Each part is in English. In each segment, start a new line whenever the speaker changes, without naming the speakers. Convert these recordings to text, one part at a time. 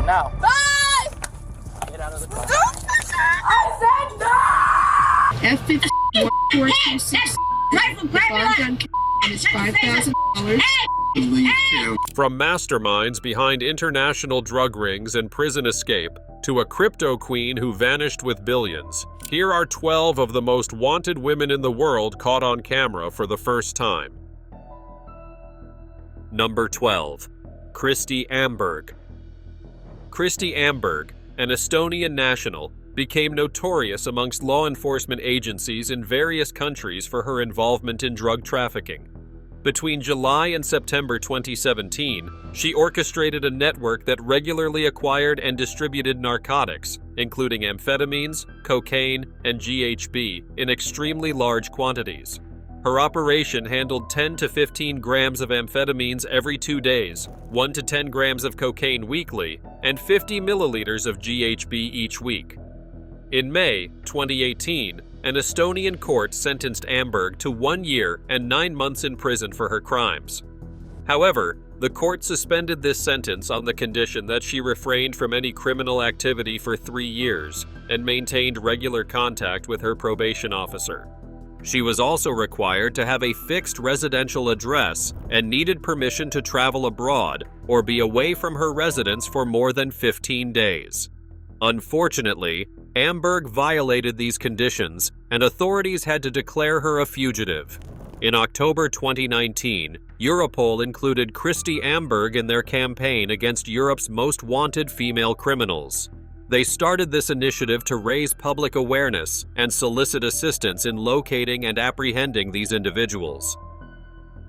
now.
Bye!
Get out of the car.
I said no!
F-50-1426. Bond gun is $5,000.
From masterminds behind international drug rings and prison escape to a crypto queen who vanished with billions, here are 12 of the most wanted women in the world caught on camera for the first time. Number 12. Kristi Amberg. Kristi Amberg, an Estonian national, became notorious amongst law enforcement agencies in various countries for her involvement in drug trafficking. Between July and September 2017, she orchestrated a network that regularly acquired and distributed narcotics, including amphetamines, cocaine, and GHB, in extremely large quantities. Her operation handled 10 to 15 grams of amphetamines every 2 days, 1 to 10 grams of cocaine weekly, and 50 milliliters of GHB each week. In May 2018, an Estonian court sentenced Amberg to 1 year and 9 months in prison for her crimes. However, the court suspended this sentence on the condition that she refrained from any criminal activity for 3 years and maintained regular contact with her probation officer. She was also required to have a fixed residential address and needed permission to travel abroad or be away from her residence for more than 15 days. Unfortunately, Amberg violated these conditions, and authorities had to declare her a fugitive. In October 2019, Europol included Kristi Amberg in their campaign against Europe's most wanted female criminals. They started this initiative to raise public awareness and solicit assistance in locating and apprehending these individuals.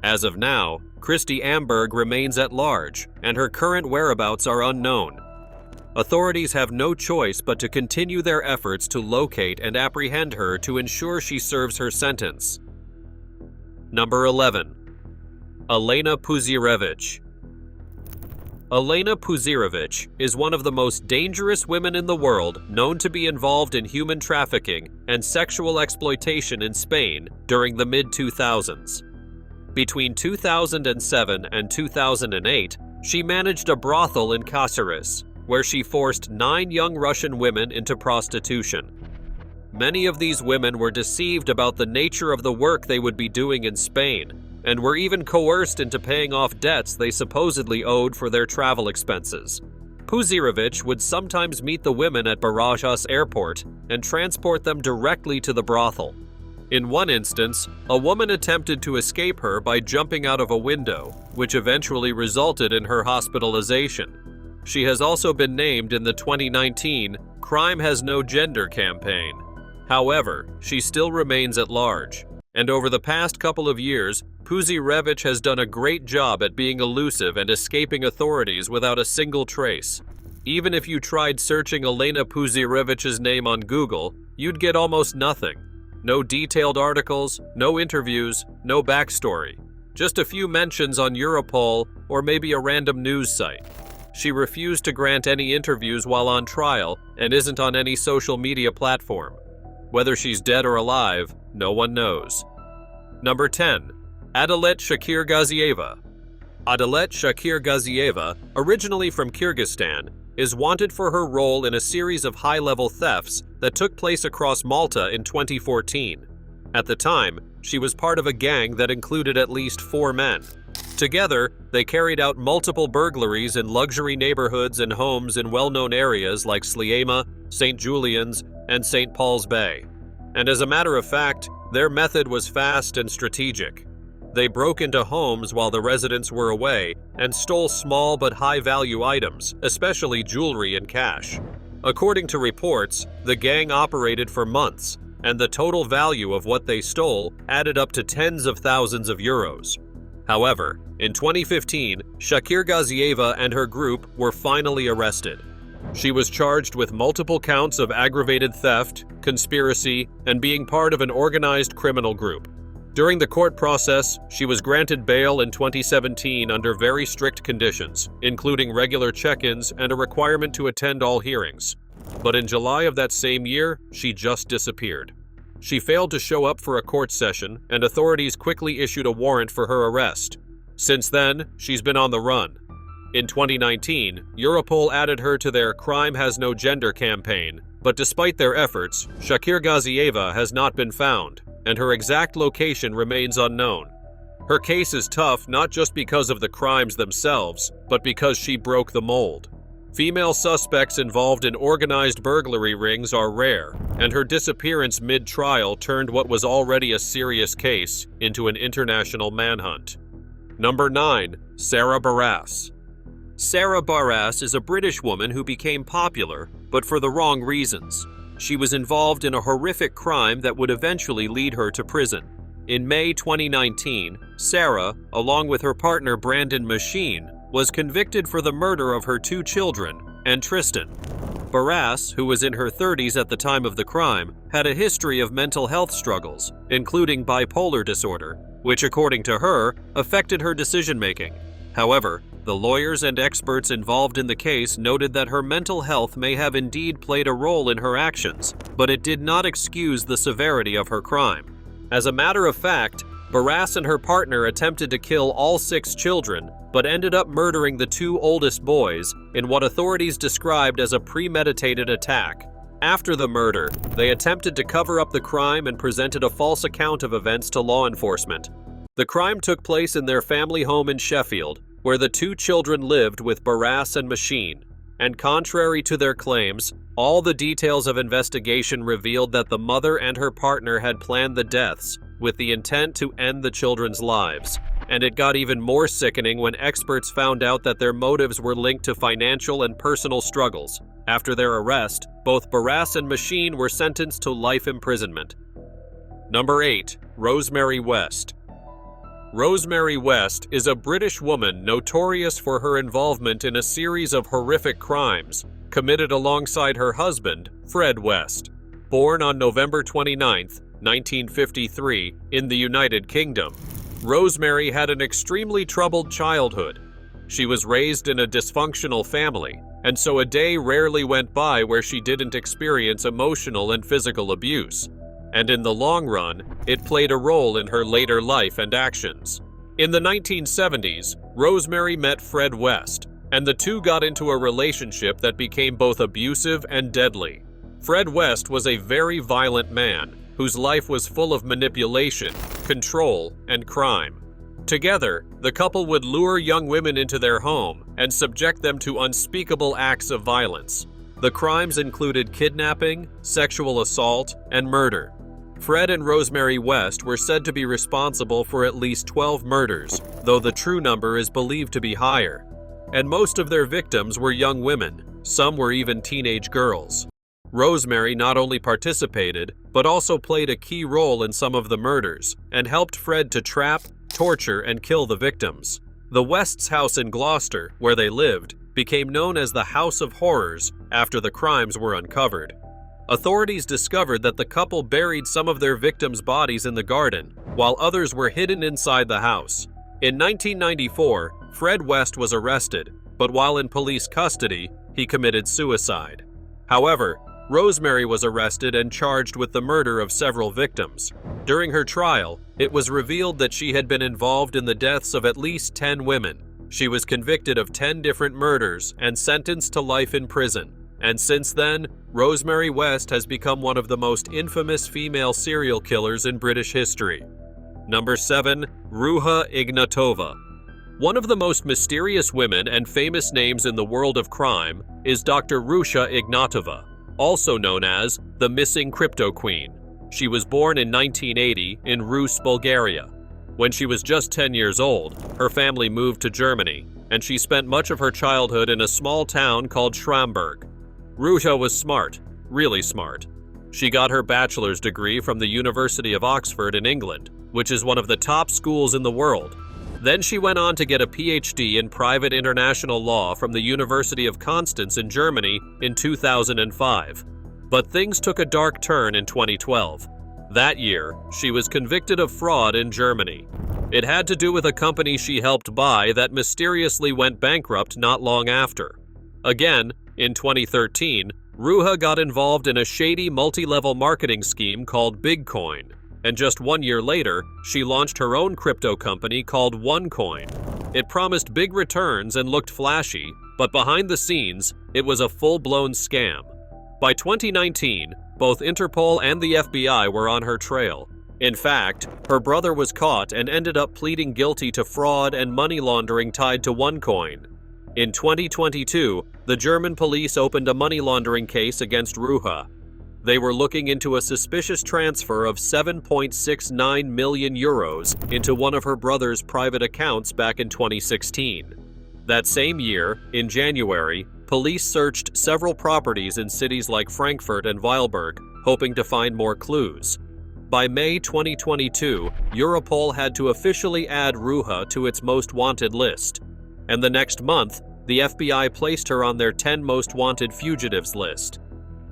As of now, Kristi Amberg remains at large, and her current whereabouts are unknown. Authorities have no choice but to continue their efforts to locate and apprehend her to ensure she serves her sentence. Number 11. Elena Puzirevich. Elena Puzirevich is one of the most dangerous women in the world, known to be involved in human trafficking and sexual exploitation in Spain during the mid-2000s. Between 2007 and 2008, she managed a brothel in Cáceres, where she forced 9 young Russian women into prostitution. Many of these women were deceived about the nature of the work they would be doing in Spain, and were even coerced into paying off debts they supposedly owed for their travel expenses. Puzirevich would sometimes meet the women at Barajas Airport and transport them directly to the brothel. In one instance, a woman attempted to escape her by jumping out of a window, which eventually resulted in her hospitalization. She has also been named in the 2019 Crime Has No Gender campaign. However, she still remains at large. And over the past couple of years, Puzirevich has done a great job at being elusive and escaping authorities without a single trace. Even if you tried searching Elena Puzirevich's name on Google, you'd get almost nothing. No detailed articles, no interviews, no backstory. Just a few mentions on Europol or maybe a random news site. She refused to grant any interviews while on trial and isn't on any social media platform. Whether she's dead or alive, no one knows. Number 10. Adalet Shakirgazieva. Adalet Shakirgazieva, originally from Kyrgyzstan, is wanted for her role in a series of high-level thefts that took place across Malta in 2014. At the time, she was part of a gang that included at least 4 men. Together, they carried out multiple burglaries in luxury neighborhoods and homes in well-known areas like Sliema, St. Julian's, and St. Paul's Bay. And as a matter of fact, their method was fast and strategic. They broke into homes while the residents were away and stole small but high-value items, especially jewelry and cash. According to reports, the gang operated for months, and the total value of what they stole added up to tens of thousands of euros. However, in 2015, Shakirgazieva and her group were finally arrested. She was charged with multiple counts of aggravated theft, conspiracy, and being part of an organized criminal group. During the court process, she was granted bail in 2017 under very strict conditions, including regular check-ins and a requirement to attend all hearings. But in July of that same year, she just disappeared. She failed to show up for a court session, and authorities quickly issued a warrant for her arrest. Since then, she's been on the run. In 2019, Europol added her to their Crime Has No Gender campaign, but despite their efforts, Shakir Ghazieva has not been found, and her exact location remains unknown. Her case is tough not just because of the crimes themselves, but because she broke the mold. Female suspects involved in organized burglary rings are rare, and her disappearance mid-trial turned what was already a serious case into an international manhunt. Number 9. Sarah Barras. Sarah Barras is a British woman who became popular, but for the wrong reasons. She was involved in a horrific crime that would eventually lead her to prison. In May 2019, Sarah, along with her partner Brandon Machine, was convicted for the murder of her 2 children and Tristan. Barras, who was in her 30s at the time of the crime, had a history of mental health struggles, including bipolar disorder, which, according to her, affected her decision-making. However, the lawyers and experts involved in the case noted that her mental health may have indeed played a role in her actions, but it did not excuse the severity of her crime. As a matter of fact, Barras and her partner attempted to kill all 6 children, but ended up murdering the 2 oldest boys in what authorities described as a premeditated attack. After the murder, they attempted to cover up the crime and presented a false account of events to law enforcement. The crime took place in their family home in Sheffield, where the 2 children lived with Barras and Machine. And contrary to their claims, all the details of investigation revealed that the mother and her partner had planned the deaths with the intent to end the children's lives. And it got even more sickening when experts found out that their motives were linked to financial and personal struggles. After their arrest, both Barras and Machine were sentenced to life imprisonment. Number 8. Rosemary West. Rosemary West is a British woman notorious for her involvement in a series of horrific crimes committed alongside her husband, Fred West. Born on November 29, 1953, in the United Kingdom, Rosemary had an extremely troubled childhood. She was raised in a dysfunctional family, and so a day rarely went by where she didn't experience emotional and physical abuse. And in the long run, it played a role in her later life and actions. In the 1970s, Rosemary met Fred West, and the two got into a relationship that became both abusive and deadly. Fred West was a very violent man whose life was full of manipulation, control, and crime. Together, the couple would lure young women into their home and subject them to unspeakable acts of violence. The crimes included kidnapping, sexual assault, and murder. Fred and Rosemary West were said to be responsible for at least 12 murders, though the true number is believed to be higher. And most of their victims were young women, some were even teenage girls. Rosemary not only participated, but also played a key role in some of the murders, and helped Fred to trap, torture, and kill the victims. The West's house in Gloucester, where they lived, became known as the House of Horrors after the crimes were uncovered. Authorities discovered that the couple buried some of their victims' bodies in the garden, while others were hidden inside the house. In 1994, Fred West was arrested, but while in police custody, he committed suicide. However, Rosemary was arrested and charged with the murder of several victims. During her trial, it was revealed that she had been involved in the deaths of at least 10 women. She was convicted of 10 different murders and sentenced to life in prison. And since then, Rosemary West has become one of the most infamous female serial killers in British history. Number 7. Ruja Ignatova. One of the most mysterious women and famous names in the world of crime is Dr. Ruja Ignatova, also known as the Missing Crypto Queen. She was born in 1980 in Rus, Bulgaria. When she was just 10 years old, her family moved to Germany, and she spent much of her childhood in a small town called Schramberg. Ruja was smart, really smart. She got her bachelor's degree from the University of Oxford in England, which is one of the top schools in the world. Then she went on to get a PhD in private international law from the University of Constance in Germany in 2005. But things took a dark turn in 2012. That year, she was convicted of fraud in Germany. It had to do with a company she helped buy that mysteriously went bankrupt not long after. Again, in 2013, Ruja got involved in a shady multi-level marketing scheme called Bitcoin, and just 1 year later, she launched her own crypto company called OneCoin. It promised big returns and looked flashy, but behind the scenes, it was a full-blown scam. By 2019, both Interpol and the FBI were on her trail. In fact, her brother was caught and ended up pleading guilty to fraud and money laundering tied to OneCoin. In 2022, the German police opened a money laundering case against Ruha. They were looking into a suspicious transfer of 7.69 million euros into one of her brother's private accounts back in 2016. That same year, in January, police searched several properties in cities like Frankfurt and Weilburg, hoping to find more clues. By May 2022, Europol had to officially add Ruha to its most wanted list. And the next month, the FBI placed her on their 10 most wanted fugitives list.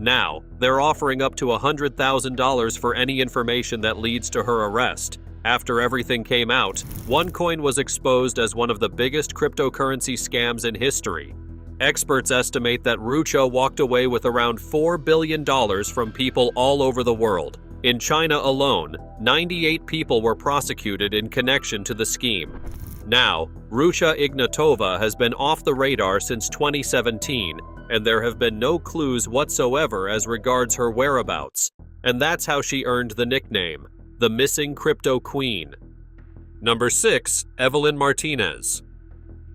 Now, they're offering up to $100,000 for any information that leads to her arrest. After everything came out, OneCoin was exposed as one of the biggest cryptocurrency scams in history. Experts estimate that Rucha walked away with around $4 billion from people all over the world. In China alone, 98 people were prosecuted in connection to the scheme. Now, Rucha Ignatova has been off the radar since 2017, and there have been no clues whatsoever as regards her whereabouts. And that's how she earned the nickname, the Missing Crypto Queen. Number 6. Evelyn Martinez.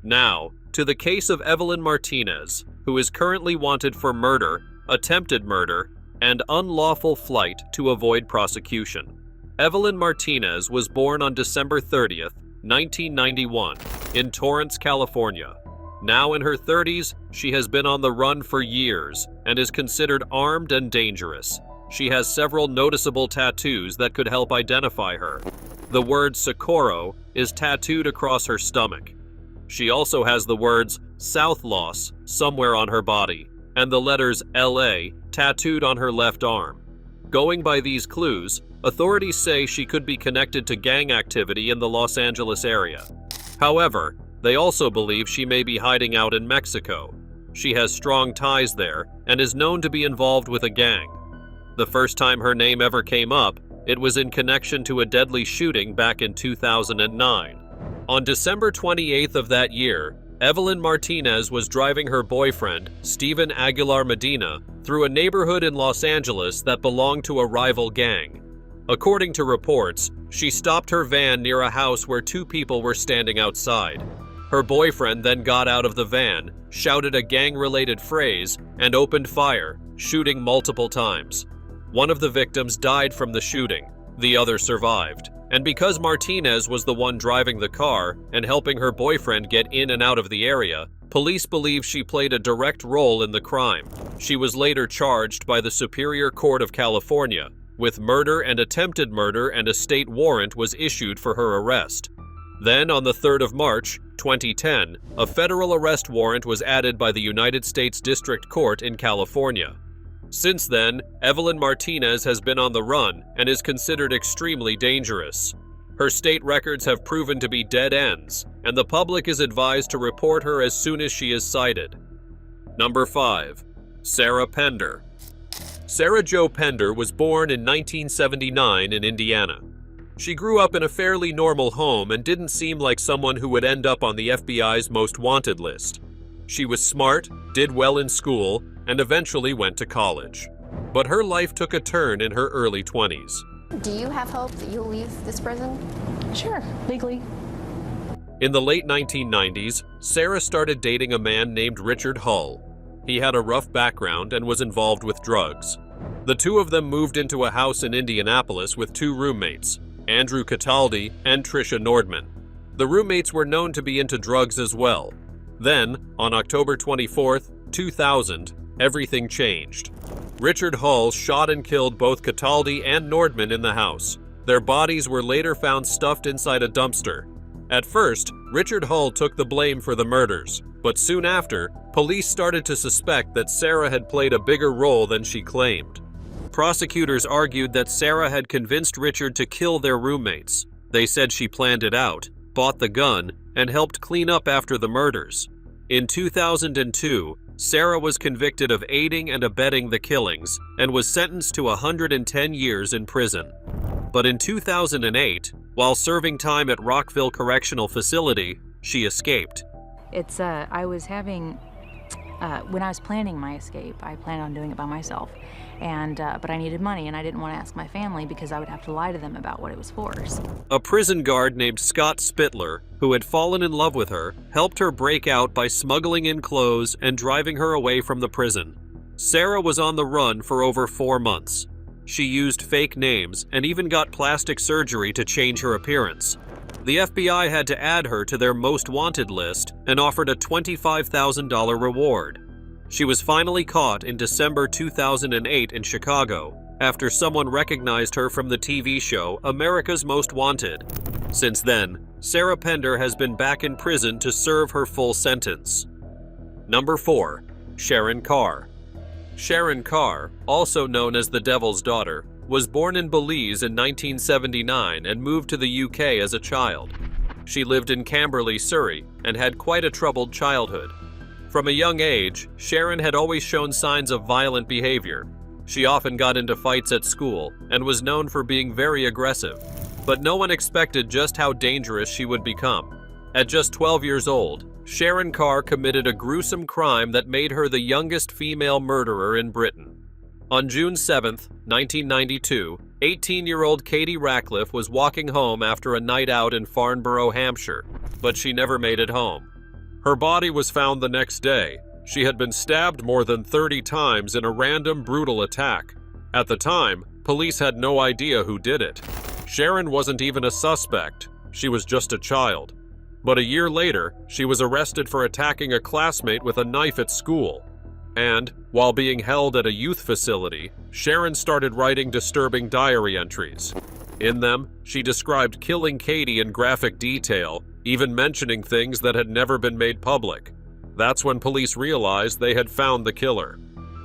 Now, to the case of Evelyn Martinez, who is currently wanted for murder, attempted murder, and unlawful flight to avoid prosecution. Evelyn Martinez was born on December 30th, 1991, in Torrance, California. Now in her 30s, she has been on the run for years and is considered armed and dangerous. She has several noticeable tattoos that could help identify her. The word Socorro is tattooed across her stomach. She also has the words South Loss somewhere on her body, and the letters LA tattooed on her left arm. Going by these clues, authorities say she could be connected to gang activity in the Los Angeles area. However, they also believe she may be hiding out in Mexico. She has strong ties there and is known to be involved with a gang. The first time her name ever came up, it was in connection to a deadly shooting back in 2009. On December 28th of that year, Evelyn Martinez was driving her boyfriend, Steven Aguilar Medina, through a neighborhood in Los Angeles that belonged to a rival gang. According to reports, she stopped her van near a house where two people were standing outside. Her boyfriend then got out of the van, shouted a gang-related phrase, and opened fire, shooting multiple times. One of the victims died from the shooting, the other survived. And because Martinez was the one driving the car and helping her boyfriend get in and out of the area, police believe she played a direct role in the crime. She was later charged by the Superior Court of California with murder and attempted murder, and a state warrant was issued for her arrest. Then, on the 3rd of March, 2010, a federal arrest warrant was added by the United States District Court in California. Since then, Evelyn Martinez has been on the run and is considered extremely dangerous. Her state records have proven to be dead ends, and the public is advised to report her as soon as she is sighted. Number 5. Sarah Pender. Sarah Jo Pender was born in 1979 in Indiana. She grew up in a fairly normal home and didn't seem like someone who would end up on the FBI's most wanted list. She was smart, did well in school, and eventually went to college. But her life took a turn in her early 20s.
Do you have hope that you'll leave this prison?
Sure, legally.
In the late 1990s, Sarah started dating a man named Richard Hull. He had a rough background and was involved with drugs. The two of them moved into a house in Indianapolis with two roommates, Andrew Cataldi and Tricia Nordman. The roommates were known to be into drugs as well. Then, on October 24th, 2000, everything changed. Richard Hull shot and killed both Cataldi and Nordman in the house. Their bodies were later found stuffed inside a dumpster. At first, Richard Hull took the blame for the murders, but soon after, police started to suspect that Sarah had played a bigger role than she claimed. Prosecutors argued that Sarah had convinced Richard to kill their roommates. They said she planned it out, bought the gun, and helped clean up after the murders. In 2002, Sarah was convicted of aiding and abetting the killings and was sentenced to 110 years in prison. But in 2008, while serving time at Rockville Correctional Facility, she escaped.
I was having, when I was planning my escape, I planned on doing it by myself, but I needed money and I didn't want to ask my family because I would have to lie to them about what it was for.
A prison guard named Scott Spittler, who had fallen in love with her, helped her break out by smuggling in clothes and driving her away from the prison. Sarah was on the run for over 4 months. She used fake names and even got plastic surgery to change her appearance. The FBI had to add her to their most wanted list and offered a $25,000 reward. She was finally caught in December 2008 in Chicago after someone recognized her from the TV show America's Most Wanted. Since then, Sarah Pender has been back in prison to serve her full sentence. Number 4. Sharon Carr. Sharon Carr, also known as the Devil's Daughter, was born in Belize in 1979 and moved to the UK as a child. She lived in Camberley, Surrey, and had quite a troubled childhood. From a young age, Sharon had always shown signs of violent behavior. She often got into fights at school and was known for being very aggressive, but no one expected just how dangerous she would become. At just 12 years old, Sharon Carr committed a gruesome crime that made her the youngest female murderer in Britain. On June 7, 1992, 18-year-old Katie Ratcliffe was walking home after a night out in Farnborough, Hampshire, but she never made it home. Her body was found the next day. She had been stabbed more than 30 times in a random, brutal attack. At the time, police had no idea who did it. Sharon wasn't even a suspect. She was just a child. But a year later, she was arrested for attacking a classmate with a knife at school. And, while being held at a youth facility, Sharon started writing disturbing diary entries. In them, she described killing Katie in graphic detail, even mentioning things that had never been made public. That's when police realized they had found the killer.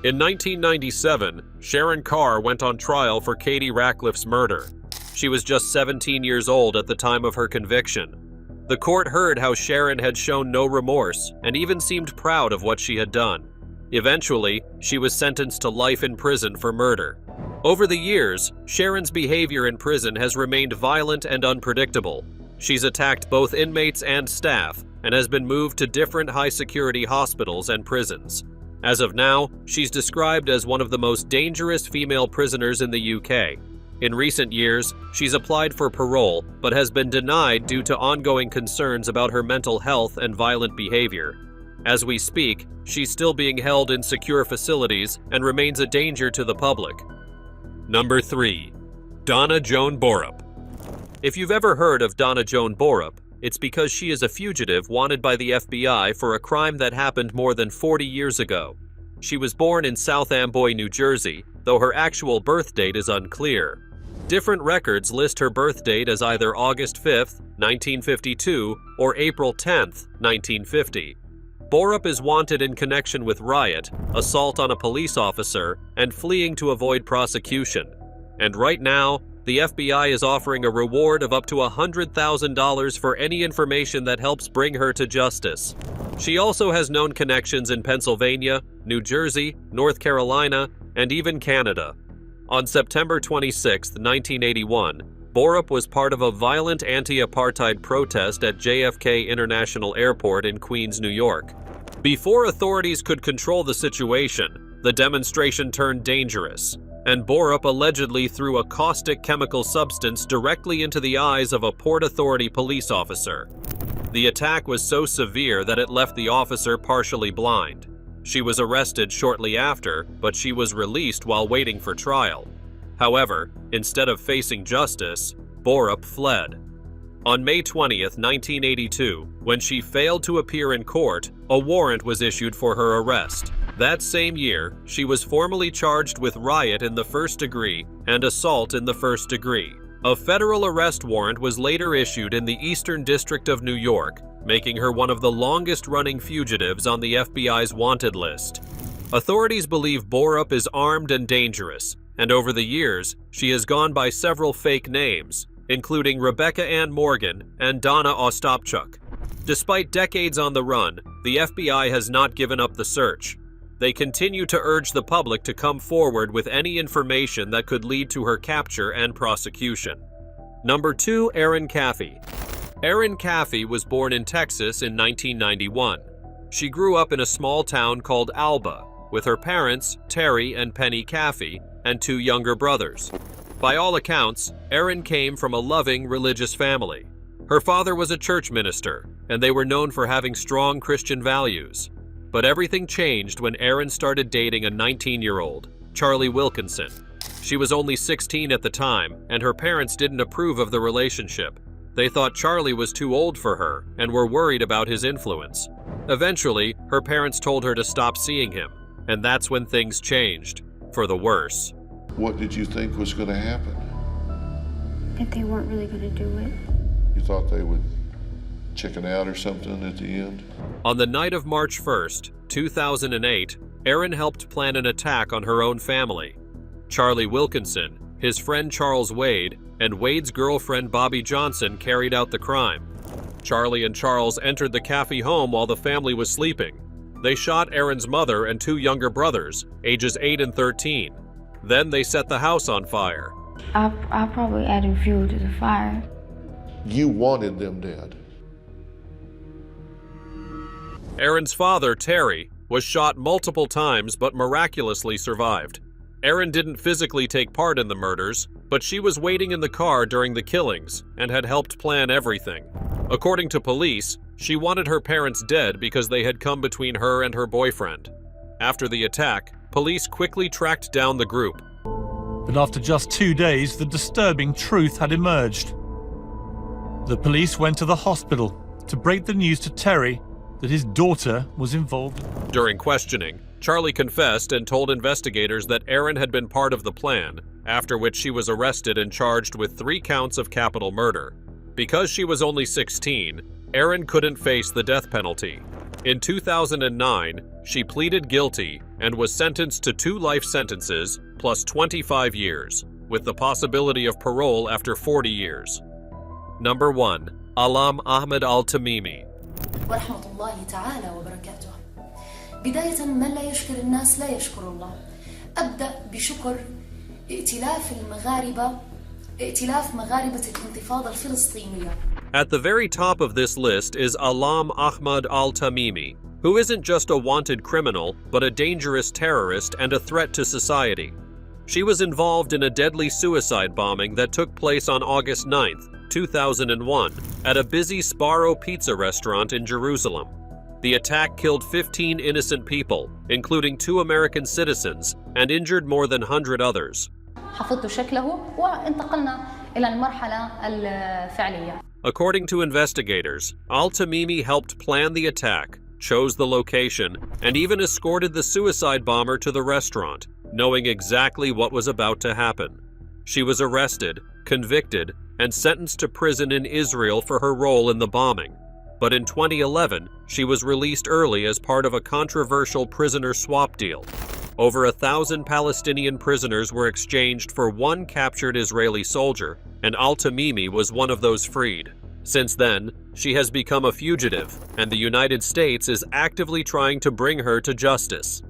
In 1997, Sharon Carr went on trial for Katie Ratcliffe's murder. She was just 17 years old at the time of her conviction. The court heard how Sharon had shown no remorse and even seemed proud of what she had done. Eventually, she was sentenced to life in prison for murder. Over the years, Sharon's behavior in prison has remained violent and unpredictable. She's attacked both inmates and staff and has been moved to different high-security hospitals and prisons. As of now, she's described as one of the most dangerous female prisoners in the UK. In recent years, she's applied for parole but has been denied due to ongoing concerns about her mental health and violent behavior. As we speak, she's still being held in secure facilities and remains a danger to the public. Number 3. Donna Joan Borup. If you've ever heard of Donna Joan Borup, it's because she is a fugitive wanted by the FBI for a crime that happened more than 40 years ago. She was born in South Amboy, New Jersey, though her actual birth date is unclear. Different records list her birth date as either August 5, 1952, or April 10, 1950. Borup is wanted in connection with riot, assault on a police officer, and fleeing to avoid prosecution. And right now, the FBI is offering a reward of up to $100,000 for any information that helps bring her to justice. She also has known connections in Pennsylvania, New Jersey, North Carolina, and even Canada. On September 26, 1981, Borup was part of a violent anti-apartheid protest at JFK International Airport in Queens, New York. Before authorities could control the situation, the demonstration turned dangerous, and Borup allegedly threw a caustic chemical substance directly into the eyes of a Port Authority police officer. The attack was so severe that it left the officer partially blind. She was arrested shortly after, but she was released while waiting for trial. However, instead of facing justice, Borup fled. On May 20, 1982, when she failed to appear in court, a warrant was issued for her arrest. That same year, she was formally charged with riot in the first degree and assault in the first degree. A federal arrest warrant was later issued in the Eastern District of New York, making her one of the longest-running fugitives on the FBI's wanted list. Authorities believe Borup is armed and dangerous, and over the years, she has gone by several fake names, including Rebecca Ann Morgan and Donna Ostapchuk. Despite decades on the run, the FBI has not given up the search. They continue to urge the public to come forward with any information that could lead to her capture and prosecution. Number 2. Erin Caffey. Erin Caffey was born in Texas in 1991. She grew up in a small town called Alba with her parents, Terry and Penny Caffey, and 2 younger brothers. By all accounts, Erin came from a loving religious family. Her father was a church minister, and they were known for having strong Christian values. But everything changed when Erin started dating a 19-year-old, Charlie Wilkinson. She was only 16 at the time, and her parents didn't approve of the relationship. They thought Charlie was too old for her and were worried about his influence. Eventually, her parents told her to stop seeing him, and that's when things changed, for the worse.
What did you think was going to happen?
That they weren't really going to do it.
You thought they would chicken out or something at the end?
On the night of March 1st, 2008, Erin helped plan an attack on her own family. Charlie Wilkinson, his friend Charles Wade, and Wade's girlfriend Bobby Johnson carried out the crime. Charlie and Charles entered the Caffey home while the family was sleeping. They shot Erin's mother and 2 younger brothers, ages 8 and 13. Then they set the house on fire.
I probably added fuel to the fire.
You wanted them dead.
Erin's father, Terry, was shot multiple times but miraculously survived. Erin didn't physically take part in the murders, but she was waiting in the car during the killings and had helped plan everything. According to police, she wanted her parents dead because they had come between her and her boyfriend. After the attack, police quickly tracked down the group.
But after just 2 days, the disturbing truth had emerged. The police went to the hospital to break the news to Terry that his daughter was involved.
During questioning, Charlie confessed and told investigators that Erin had been part of the plan, after which she was arrested and charged with 3 counts of capital murder. Because she was only 16, Erin couldn't face the death penalty. In 2009, she pleaded guilty and was sentenced to 2 life sentences plus 25 years, with the possibility of parole after 40 years. Number 1. Alam Ahmed Al-Tamimi.
ورحمة الله تعالى وبركاته. بداية من لا يشكر الناس لا يشكر الله. أبدأ بشكر ائتلاف مغاربة الانتفاضة الفلسطينية.
At the very top of this list is Alam Ahmed Al-Tamimi, who isn't just a wanted criminal, but a dangerous terrorist and a threat to society. She was involved in a deadly suicide bombing that took place on August 9th, 2001, at a busy Sbarro pizza restaurant in Jerusalem. The attack killed 15 innocent people, including 2 American citizens, and injured more than 100 others.
حفظت شكله وانتقلنا إلى المرحلة الفعلية.
According to investigators, Al-Tamimi helped plan the attack, chose the location, and even escorted the suicide bomber to the restaurant, knowing exactly what was about to happen. She was arrested, convicted, and sentenced to prison in Israel for her role in the bombing. But in 2011, she was released early as part of a controversial prisoner swap deal. Over 1,000 Palestinian prisoners were exchanged for 1 captured Israeli soldier, and Al-Tamimi was one of those freed. Since then, she has become a fugitive, and the United States is actively trying to bring her to justice.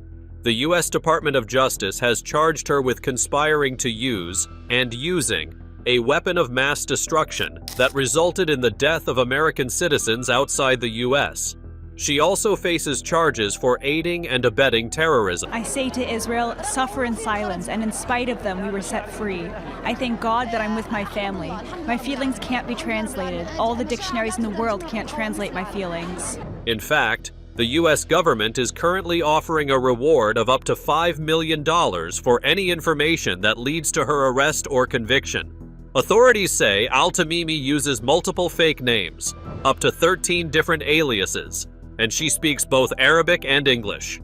The U.S. Department of Justice has charged her with conspiring to use and using a weapon of mass destruction that resulted in the death of American citizens outside the U.S. She also faces charges for aiding and abetting terrorism.
I say to Israel, suffer in silence, and in spite of them, we were set free. I thank God that I'm with my family. My feelings can't be translated. All the dictionaries in the world can't translate my feelings.
In fact, the U.S. government is currently offering a reward of up to $5 million for any information that leads to her arrest or conviction. Authorities say Al-Tamimi uses multiple fake names, up to 13 different aliases, and she speaks both Arabic and English.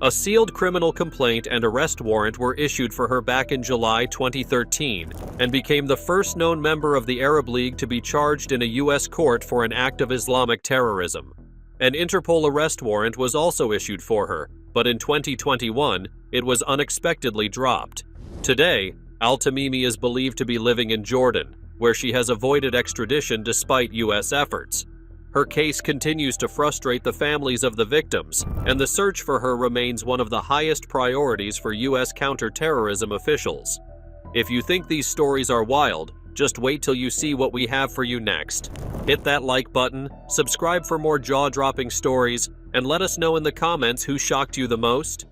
A sealed criminal complaint and arrest warrant were issued for her back in July 2013 and became the first known member of the Arab League to be charged in a U.S. court for an act of Islamic terrorism. An Interpol arrest warrant was also issued for her, but in 2021, it was unexpectedly dropped. Today, Al-Tamimi is believed to be living in Jordan, where she has avoided extradition despite U.S. efforts. Her case continues to frustrate the families of the victims, and the search for her remains one of the highest priorities for U.S. counterterrorism officials. If you think these stories are wild, Just wait till you see what we have for you next. Hit that like button, subscribe for more jaw-dropping stories, and let us know in the comments who shocked you the most.